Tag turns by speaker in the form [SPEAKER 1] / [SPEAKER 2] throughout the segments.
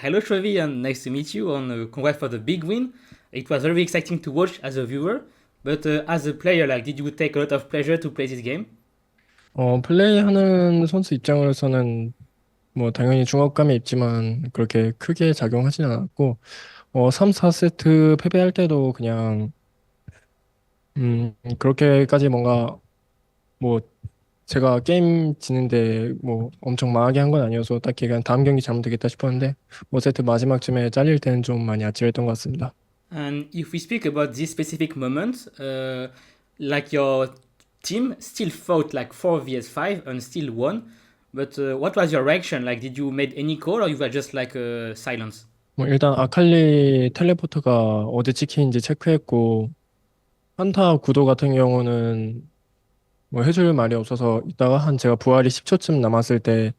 [SPEAKER 1] Hello Trevi, and nice to meet you. And congrats for the big win. It was very exciting to watch as a viewer, but as a player, like, did you take a lot of pleasure to play this game?
[SPEAKER 2] 플레이하는 선수 입장으로서는 뭐 당연히 중압감이 있지만 그렇게 크게 작용하진 않았고, 3, 4세트 패배할 때도 그냥, 그렇게까지 뭔가 뭐 제가 게임 지는데 뭐 엄청 망하게 한 건 아니어서 딱히 그냥 다음 경기 잘못되겠다 싶었는데, 5세트 마지막쯤에 잘릴 때는 좀 많이 아찔했던 것 같습니다.
[SPEAKER 1] And if we speak about this specific moment, like your team still fought like 4 vs 5 and still won. But what was your reaction? Like, did you made any call or you were just like silence?
[SPEAKER 2] 뭐 일단 아칼리 텔레포트가 어디 찍히는지 체크했고, 한타 구도 같은 경우는 뭐 해줄 말이 없어서 이따가 한 제가 부활이 10초쯤 남았을 때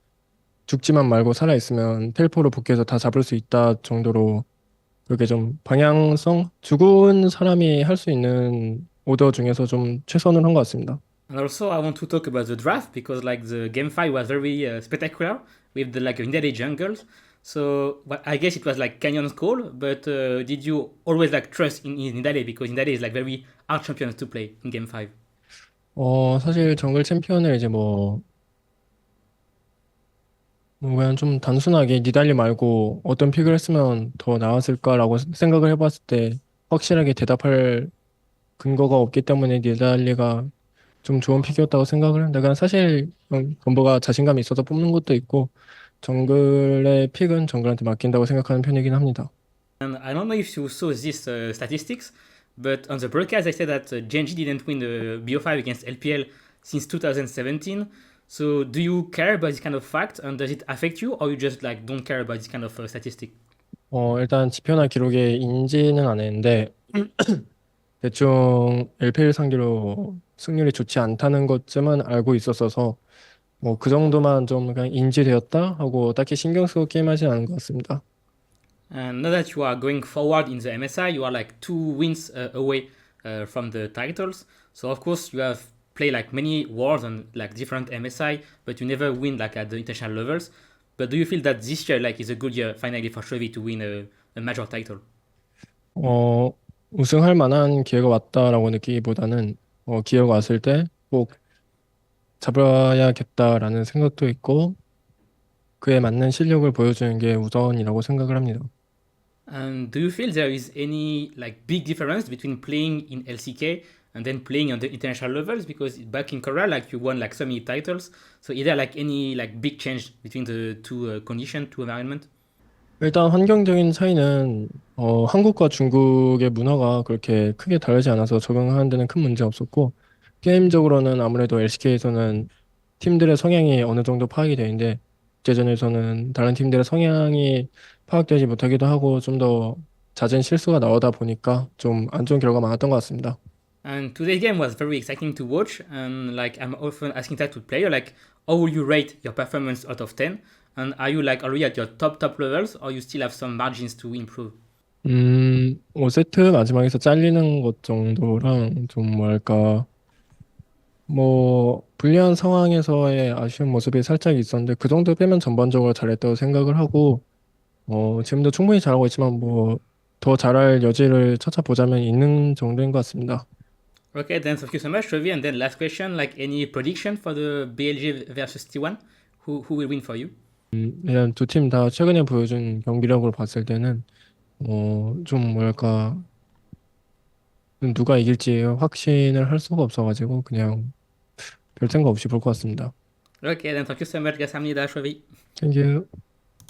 [SPEAKER 2] 죽지만 말고 살아있으면 텔포로 복귀해서 다 잡을 수 있다 정도로 그렇게 좀 방향성 죽은 사람이 할 수 있는 오더 중에서 좀 최선을 한 것 같습니다.
[SPEAKER 1] And also, I want to talk about the draft because like the game five was very spectacular with the like Indale jungles. So I guess it was like Canyon's call, but did you always like trust in Indale because Indale is like very hard champions to play in game five?
[SPEAKER 2] 사실 정글 챔피언을 이제 뭐 그냥 좀 단순하게 니달리 말고 어떤 픽을 했으면 더 나았을까라고 생각을 해봤을 때 확실하게 대답할 근거가 없기 때문에 니달리가 좀 좋은 픽이었다고 생각을 합니다. 그냥 사실 건버가 자신감이 있어서 뽑는 것도 있고 정글의 픽은 정글한테 맡긴다고 생각하는 편이긴 합니다.
[SPEAKER 1] And I don't know if you saw these statistics, but on the broadcast, they said that Genji didn't win the BO5 against LPL since 2017. So, do you care about this kind of fact, and does it affect you, or you just like don't care about this kind of statistic?
[SPEAKER 2] 일단 지표나 기록에 인지는 안 했는데 대충 LPL 상대로 승률이 좋지 않다는 것쯤은 알고 있었어서 뭐 그 정도만 좀 그냥 인지되었다 하고 딱히 신경 쓰고 게임하진 않은 것 같습니다.
[SPEAKER 1] And now that you are going forward in the MSI, you are like 2 wins away from the titles. So of course you have played like many wars on like different MSI, but you never win like at the international levels. But do you feel that this year like is a good year finally for Shrevey to win a major title?
[SPEAKER 2] 어, 우승할 만한 기회가 왔다라고 느끼기보다는 기회가 왔을 때 꼭 잡아야겠다라는 생각도 있고 그에 맞는 실력을 보여주는 게 우선이라고 생각을 합니다.
[SPEAKER 1] And do you feel there is any like big difference between playing in LCK and then playing on the international levels? Because back in Korea, like you won like so many titles. So is there like any like big change between the two condition, two environment?
[SPEAKER 2] 일단 환경적인 차이는 한국과 중국의 문화가 그렇게 크게 다르지 않아서 적응하는 데는 큰 문제 없었고 게임적으로는 아무래도 LCK에서는 팀들의 성향이 어느 정도 파악이 되는데 국제전에서는 다른 팀들의 성향이 파악되지 못하기도 하고 좀 더 잦은 실수가 나오다 보니까 좀 안 좋은 결과가 많았던 것 같습니다.
[SPEAKER 1] And today's game was very exciting to watch. And like I'm often asking that to player, like how will you rate your performance out of 10? And are you like already at your top levels, or you still have some margins to improve?
[SPEAKER 2] 5세트 마지막에서 잘리는 것 정도랑 좀 뭐랄까 불리한 상황에서의 아쉬운 모습이 살짝 있었는데 그 정도 빼면 전반적으로 잘했다고 생각을 하고 지금도 충분히 잘하고 있지만 더 잘할 여지를 찾아보자면 있는 정도인 것 같습니다.
[SPEAKER 1] Okay, then thank you so much, Ravi. And then last question, like any prediction for the BLG versus T1? Who will win for you?
[SPEAKER 2] 일단 두 팀 다 최근에 보여준 경기력으로 봤을 때는 좀 뭐랄까 누가 이길지 확신을 할 수가 없어가지고 그냥 별 생각 없이 볼 것 같습니다.
[SPEAKER 1] Okay, then thank you so much, Gasamnida, Ravi.
[SPEAKER 2] 땡큐.